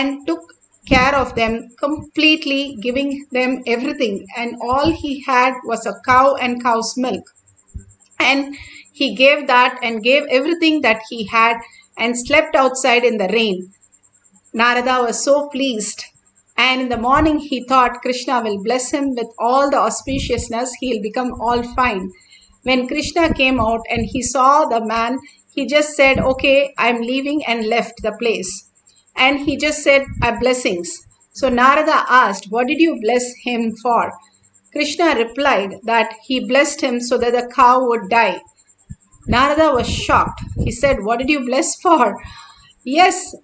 and took care of them completely, giving them everything. And all he had was a cow and cow's milk. And he gave that and gave everything that he had and slept outside in the rain. Narada was so pleased. And in the morning he thought Krishna will bless him with all the auspiciousness, he'll become all fine. When Krishna came out and he saw the man, he just said, okay, I'm leaving, and left the place. And he just said, blessings. So Narada asked, what did you bless him for? Krishna replied that he blessed him so that the cow would die. Narada was shocked. He said, what did you bless for? Yes,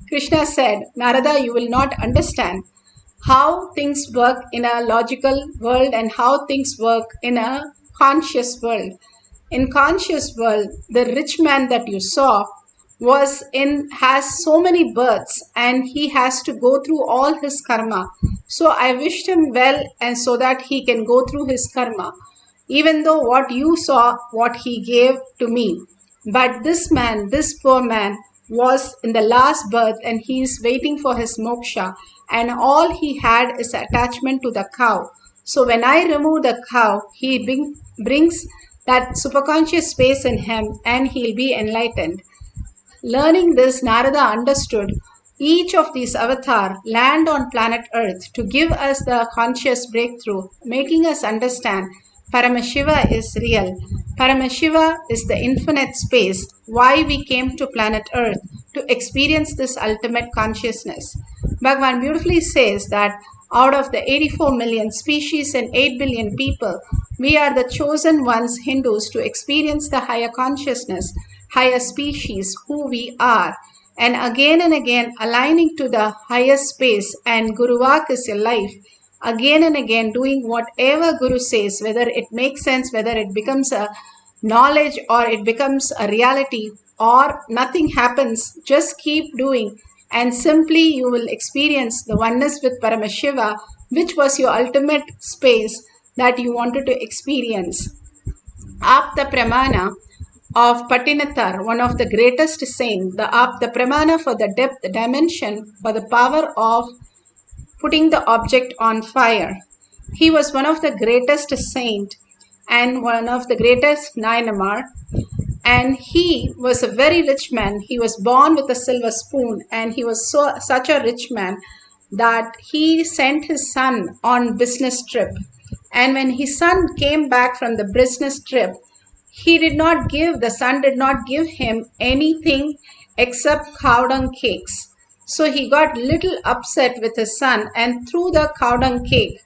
Krishna said, Narada, you will not understand how things work in a logical world and how things work in a conscious world. In conscious world, the rich man that you saw has so many births, and he has to go through all his karma. So I wished him well, and so that he can go through his karma. Even though what you saw, what he gave to me. But this man, this poor man, was in the last birth, and he is waiting for his moksha, and all he had is attachment to the cow. So when I remove the cow, he brings that superconscious space in him, and he'll be enlightened. Learning this, Narada understood each of these avatars land on planet Earth to give us the conscious breakthrough, making us understand Paramashiva is real. Paramashiva is the infinite space, why we came to planet Earth, to experience this ultimate consciousness. Bhagavan beautifully says that out of the 84 million species and 8 billion people, we are the chosen ones, Hindus, to experience the higher consciousness, higher species, who we are. And again aligning to the higher space, and Guruvak is your life. Again and again doing whatever Guru says, whether it makes sense, whether it becomes a knowledge or it becomes a reality or nothing happens, just keep doing, and simply you will experience the oneness with Paramashiva, which was your ultimate space that you wanted to experience. Apta Pramana of Patinathar, one of the greatest saints, the Apta Pramana for the depth dimension, for the power of putting the object on fire. He was one of the greatest saint and one of the greatest Nayanamar, and he was a very rich man. He was born with a silver spoon, and he was such a rich man that he sent his son on business trip. And when his son came back from the business trip, the son did not give him anything except cow dung cakes. So he got little upset with his son and threw the cow dung cake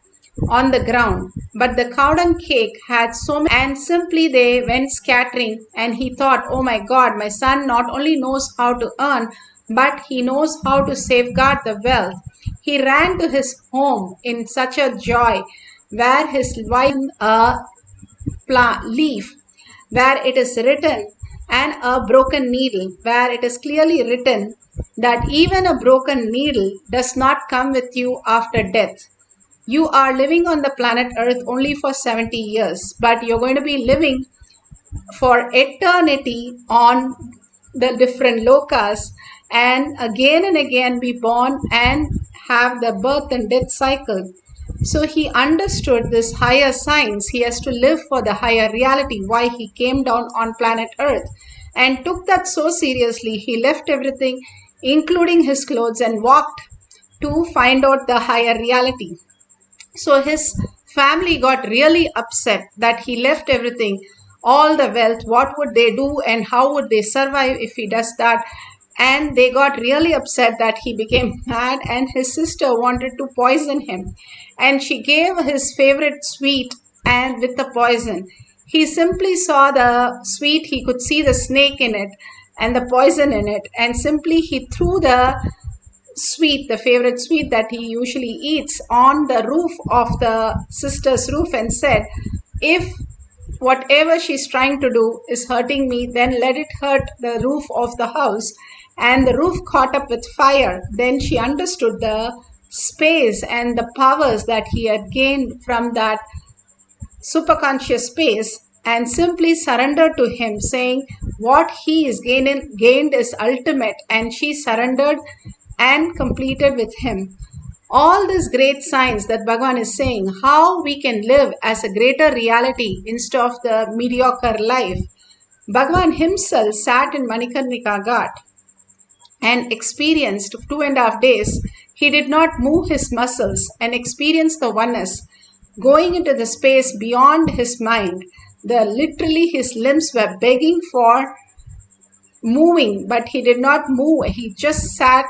on the ground. But the cow dung cake had so many, and simply they went scattering, and he thought, oh my God, my son not only knows how to earn, but he knows how to safeguard the wealth. He ran to his home in such a joy, where his wife a leaf, where it is written, and a broken needle, where it is clearly written that even a broken needle does not come with you after death. You are living on the planet Earth only for 70 years, but you're going to be living for eternity on the different lokas, and again be born and have the birth and death cycle. So he understood this higher science. He has to live for the higher reality, why he came down on planet Earth, and took that so seriously. He left everything, including his clothes, and walked to find out the higher reality. So his family got really upset that he left everything, all the wealth. What would they do and how would they survive if he does that? And they got really upset that he became mad, and his sister wanted to poison him. And she gave his favorite sweet and with the poison. He simply saw the sweet, he could see the snake in it and the poison in it, and simply he threw the sweet, the favorite sweet that he usually eats, on the roof of the sister's roof, and said, if whatever she's trying to do is hurting me, then let it hurt the roof of the house. And the roof caught up with fire. Then she understood the space and the powers that he had gained from that superconscious space, and simply surrendered to him, saying what he is gained is ultimate, and she surrendered and completed with him. All these great signs that Bhagavan is saying, how we can live as a greater reality instead of the mediocre life. Bhagavan himself sat in Manikarnika Ghat and experienced 2.5 days. He did not move his muscles and experienced the oneness, going into the space beyond his mind. Literally his limbs were begging for moving, but he did not move. He just sat.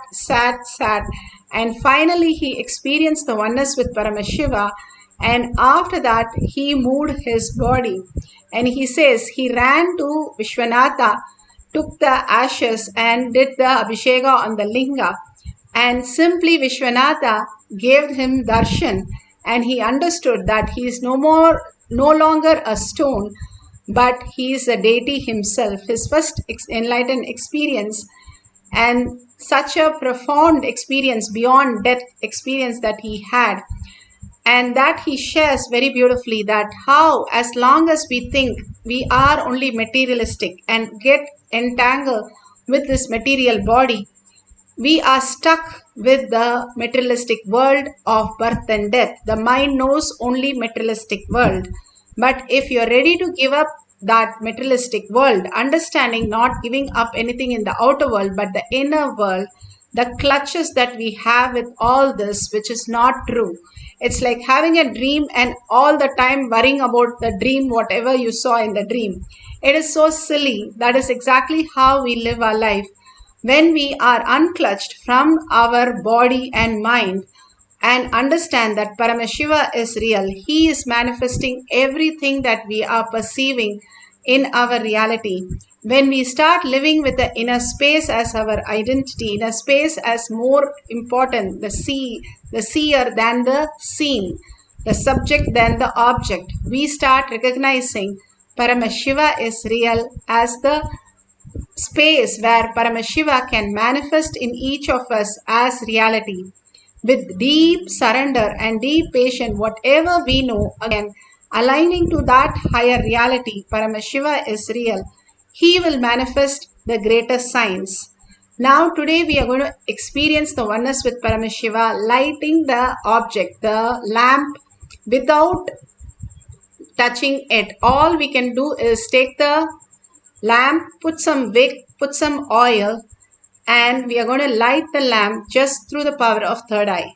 And finally he experienced the oneness with Paramashiva. And after that, he moved his body. And he says he ran to Vishwanatha, took the ashes and did the Abhisheka on the Linga. And simply Vishwanatha gave him darshan, and he understood that he is no longer a stone, but he is a deity himself. His first enlightened experience, and such a profound experience, beyond death experience that he had. And that he shares very beautifully, that how as long as we think we are only materialistic and get entangled with this material body, we are stuck with the materialistic world of birth and death. The mind knows only materialistic world. But if you're ready to give up that materialistic world, understanding not giving up anything in the outer world, but the inner world, the clutches that we have with all this, which is not true. It's like having a dream and all the time worrying about the dream, whatever you saw in the dream. It is so silly. That is exactly how we live our life. When we are unclutched from our body and mind and understand that Paramashiva is real, he is manifesting everything that we are perceiving in our reality. When we start living with the inner space as our identity, inner space as more important, the seer than the seen, the subject than the object, we start recognizing Paramashiva is real as the space where Paramashiva can manifest in each of us as reality. With deep surrender and deep patience, whatever we know, again, aligning to that higher reality, Paramashiva is real, he will manifest the greatest signs. Now today we are going to experience the oneness with Paramashiva, lighting the object, the lamp, without touching it. All we can do is take the lamp, put some wick, put some oil, and we are going to light the lamp just through the power of third eye.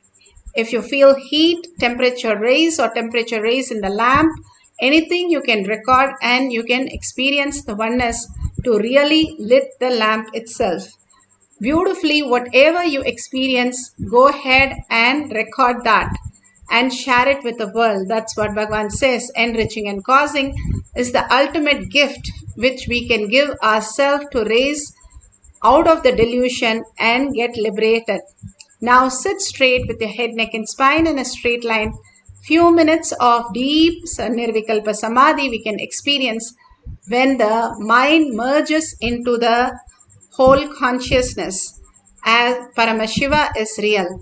If you feel heat, temperature raise in the lamp, anything you can record, and you can experience the oneness to really lit the lamp itself. Beautifully, whatever you experience, go ahead and record that and share it with the world. That's what Bhagavan says. Enriching and causing is the ultimate gift which we can give ourselves to raise out of the delusion and get liberated. Now sit straight with your head, neck and spine in a straight line. Few minutes of deep Nirvikalpa Samadhi we can experience when the mind merges into the whole consciousness as Paramashiva is real.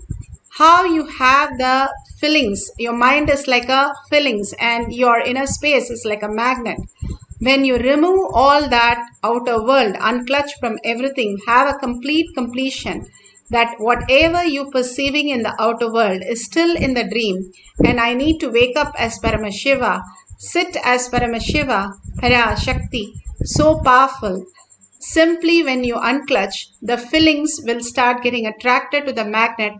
How you have the fillings, your mind is like a fillings and your inner space is like a magnet. When you remove all that outer world, unclutch from everything, have a complete completion, that whatever you perceiving in the outer world is still in the dream, and I need to wake up as Paramashiva, sit as Paramashiva, Parashakti, so powerful. Simply when you unclutch, the fillings will start getting attracted to the magnet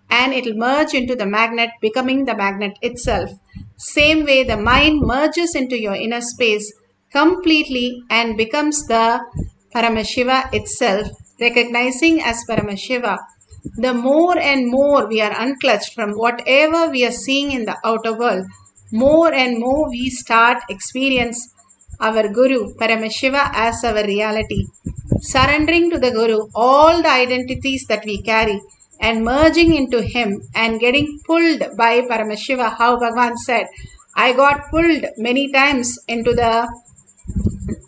and it will merge into the magnet, becoming the magnet itself. Same way the mind merges into your inner space completely and becomes the Paramashiva itself, recognizing as Paramashiva. The more and more we are unclutched from whatever we are seeing in the outer world, more and more we start experience our Guru, Paramashiva, as our reality. Surrendering to the Guru all the identities that we carry and merging into him and getting pulled by Paramashiva. How Bhagavan said, I got pulled many times into the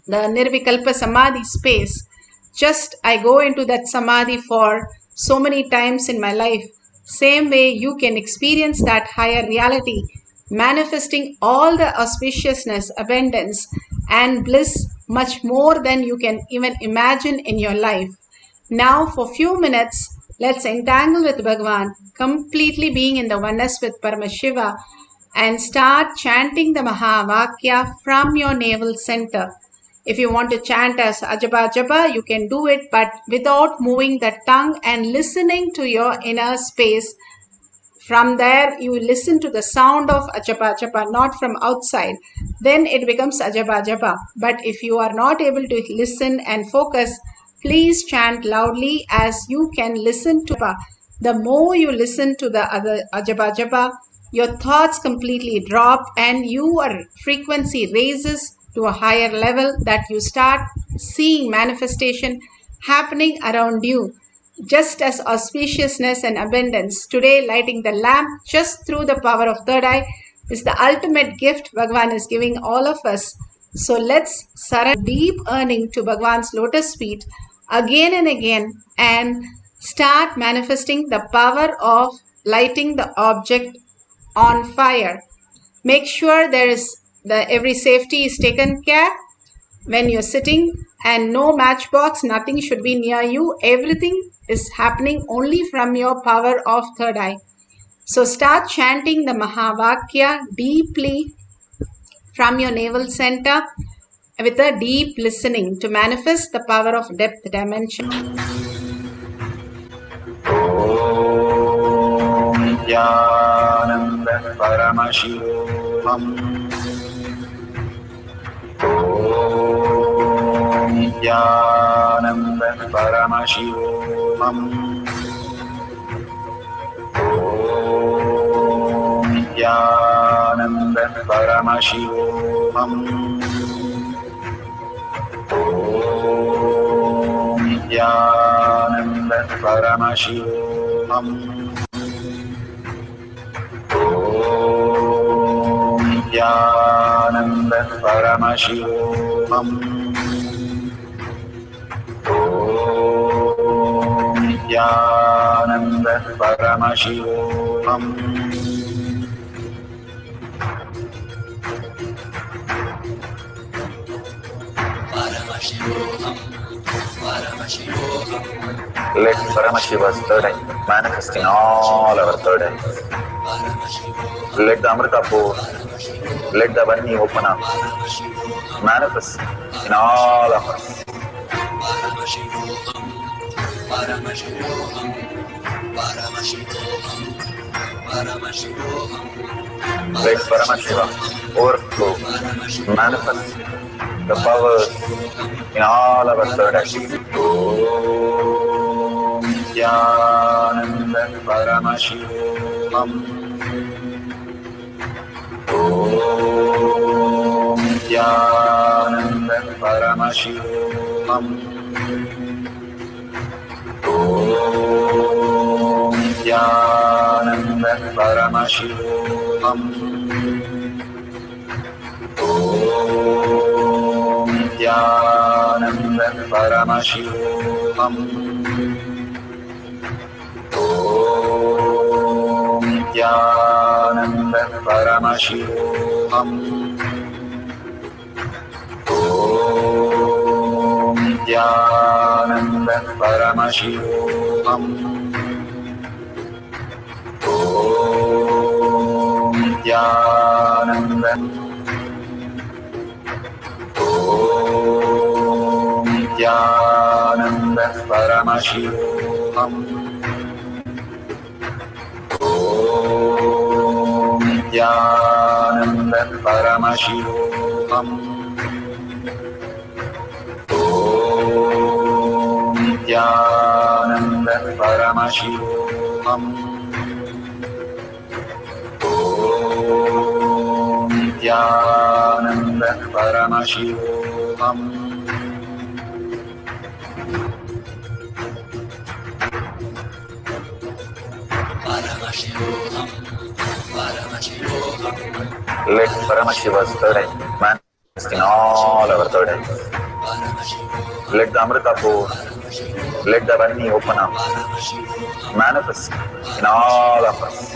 Nirvikalpa Samadhi space. Just I go into that Samadhi for so many times in my life. Same way you can experience that higher reality, manifesting all the auspiciousness, abundance, and bliss much more than you can even imagine in your life. Now for few minutes, let's entangle with Bhagavan, completely being in the oneness with Paramashiva, and start chanting the Mahavakya from your navel center. If you want to chant as Ajaba Japa, you can do it, but without moving the tongue and listening to your inner space. From there, you listen to the sound of Ajapa Japa, not from outside. Then it becomes Ajaba Japa. But if you are not able to listen and focus, please chant loudly as you can listen to Japa. The more you listen to the other Ajaba Japa, your thoughts completely drop and your frequency raises to a higher level that you start seeing manifestation happening around you. Just as auspiciousness and abundance. Today, lighting the lamp just through the power of third eye is the ultimate gift Bhagavan is giving all of us. So let's surrender deep earning to Bhagavan's lotus feet again and again and start manifesting the power of lighting the object on fire. Make sure every safety is taken care when you're sitting, and no matchbox, nothing should be near you. Everything is happening only from your power of third eye. So start chanting the Mahavakya deeply from your navel center with a deep listening to manifest the power of depth dimension. Om Nithyananda Paramashivoham. Om Nithyananda Paramashivoham. Om Nithyananda Paramashivoham. Om Nithyananda Paramashivoham. Om Nithyananda Paramashivoham. Om Nithyananda Paramashivoham. Let Paramashiva's third eye manifest in all our third eyes. Let the Amrita pour, let the Vani open up, manifest in all of us. Let Paramashiva overflow, manifest the powers in all our third eyes. Om Nithyananda Paramashivoham. Om Nithyananda Paramashivoham. Om Nithyananda Paramashivoham. Om Nithyananda Paramashivoham. Om Nithyananda Paramashivoham. Om Nithyananda Paramashivoham. Om Nithyananda Om Nithyananda Paramashivoham. Om Nithyananda Paramashivoham. Om Nithyananda Paramashivoham. Om Nithyananda Paramashivoham. Let Paramashiva's third eye manifest in all our third eyes. Let the Amrita pour, let the Vani open up, manifest in all of us.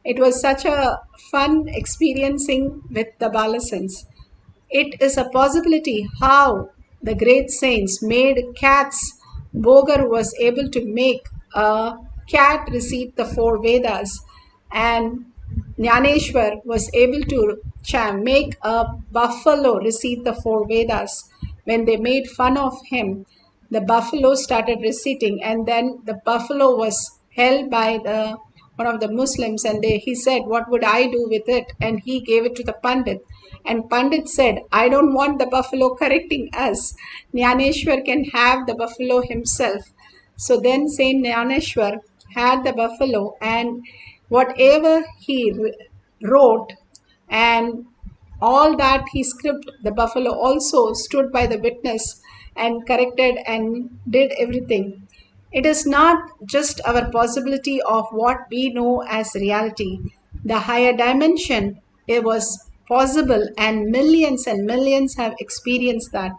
It was such a fun experiencing with the Balasans. It is a possibility how the great saints made cats. Bogar was able to make a cat recite the four Vedas, and Jnaneshwar was able to make a buffalo recite the four Vedas. When they made fun of him, the buffalo started reciting, and then the buffalo was held by the one of the Muslims, and he said, "What would I do with it?" And he gave it to the Pandit. And Pandit said, "I don't want the buffalo correcting us. Jnaneshwar can have the buffalo himself." So then Saint Jnaneshwar had the buffalo, and whatever he wrote and all that he script, the buffalo also stood by the witness and corrected and did everything. It is not just our possibility of what we know as reality. The higher dimension, it was possible, and millions have experienced that.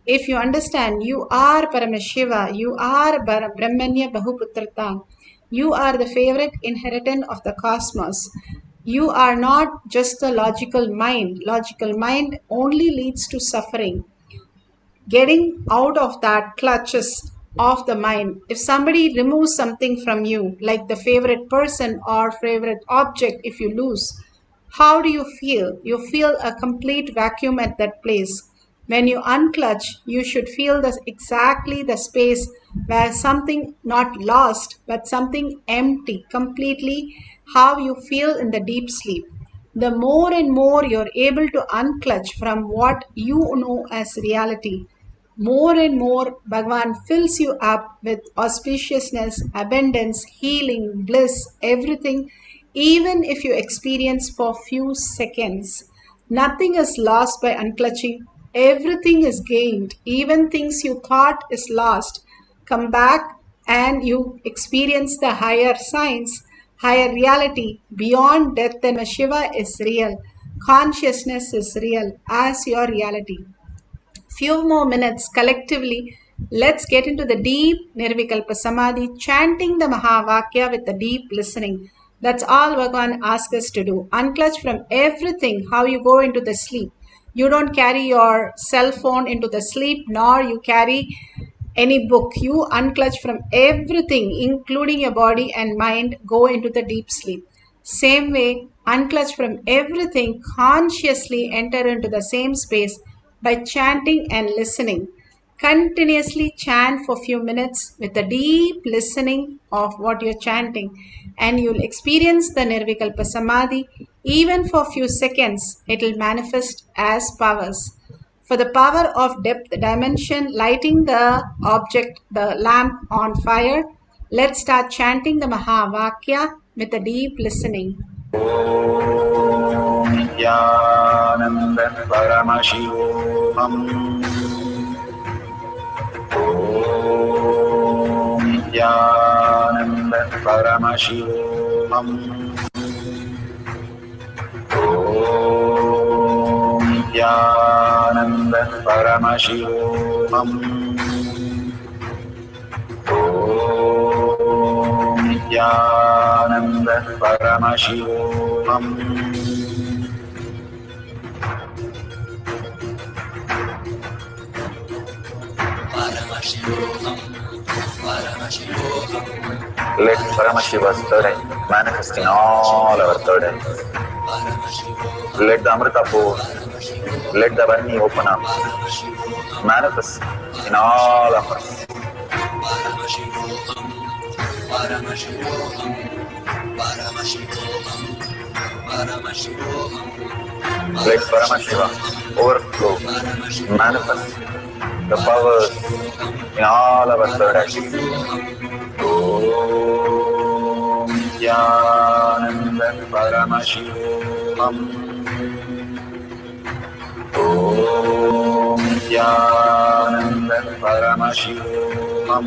If you understand, you are Paramashiva, you are Brahmanya Bahuputrata, you are the favorite inheritant of the cosmos. You are not just a logical mind. Logical mind only leads to suffering. Getting out of that clutches of the mind. If somebody removes something from you, like the favorite person or favorite object, if you lose, how do you feel? You feel a complete vacuum at that place. When you unclutch, you should feel exactly the space where something not lost, but something empty, completely how you feel in the deep sleep. The more and more you're able to unclutch from what you know as reality, more and more Bhagavan fills you up with auspiciousness, abundance, healing, bliss, everything, even if you experience for few seconds. Nothing is lost by unclutching. Everything is gained. Even things you thought is lost come back, and you experience the higher science, higher reality. Beyond death and Shiva is real. Consciousness is real as your reality. Few more minutes collectively. Let's get into the deep Nirvikalpa Samadhi, chanting the Mahavakya with the deep listening. That's all Bhagavan asks us to do. Unclutch from everything, how you go into the sleep. You don't carry your cell phone into the sleep, nor you carry any book. You unclutch from everything, including your body and mind, go into the deep sleep. Same way, unclutch from everything, consciously enter into the same space by chanting and listening. Continuously chant for a few minutes with a deep listening of what you're chanting, and you'll experience the Nirvikalpa Samadhi. Even for a few seconds, it will manifest as powers. For the power of depth dimension, lighting the object, the lamp on fire, let's start chanting the Mahavakya with a deep listening. Om Nithyananda Paramashivoham. Om Nithyananda Paramashivoham. Om Nithyananda Paramashivoham. Om Nithyananda Paramashivoham. Let Paramashiva's third eye manifest in all our third eyes. Let the Amrita pour, let the Varni open up, manifest in all of us. Let Paramashiva overflow, manifest the powers in all our third eyes. Om Nithyananda Paramashivoham. Om Nithyananda Paramashivoham.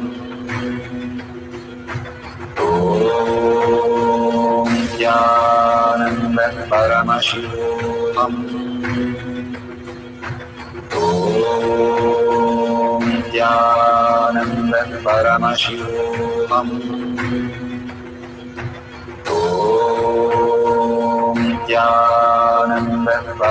Om Nithyananda Paramashivoham. Om Nithyananda Paramashivoham. Om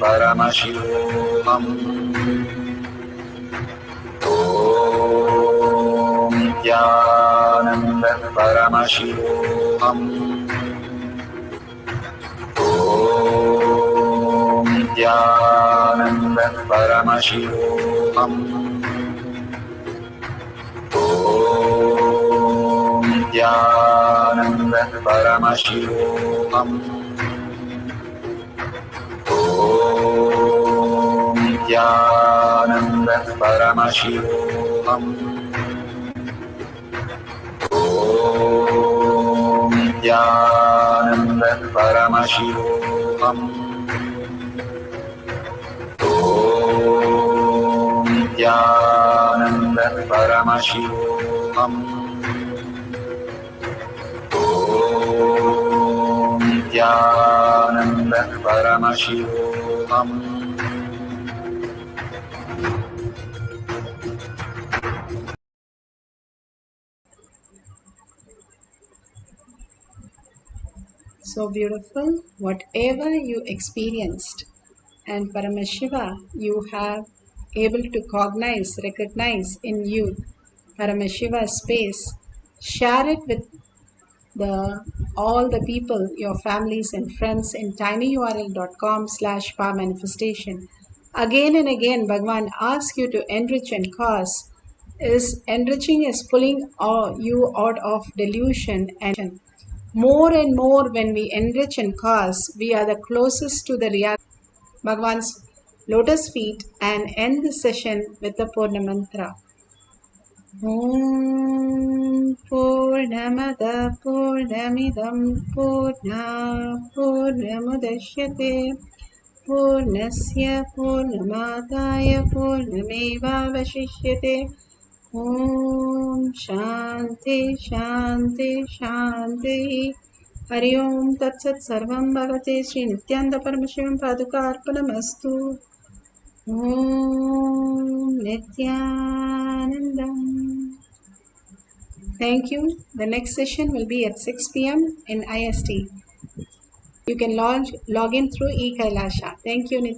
Paramashivoham. Om Nithyananda Paramashivoham. Om Nithyananda Paramashivoham. Om Nithyananda Paramashivoham. Om Nithyananda Paramashivoham. Om Nithyananda Paramashivoham. Om Nithyananda Paramashivoham. Om Nithyananda Paramashivoham. So beautiful. Whatever you experienced and Paramashiva, you have able to recognize in you Paramashiva's space. Share it with all the people, your families and friends in tinyurl.com/power manifestation. Again and again, Bhagwan asks you to enrich and cause. Enriching is pulling you out of delusion, and more and more when we enrich and cause, we are the closest to the reality, Bhagwan's lotus feet, and end the session with the Purna mantra. Om Purnamada Purnamidam Purna Purnamudashyate Purnasya Purnamadaya Purnameva Vashishyate. Om Shanti Shanti Shanti. Hari Om Tat Sat Sarvam Bhavate Sri Nithyananda Paramashivam Paduka Arpanamastu. Om Nithyanandam. Thank you. The next session will be at 6 p.m. in IST. You can log in through eKailasha. Thank you, Nithyananda.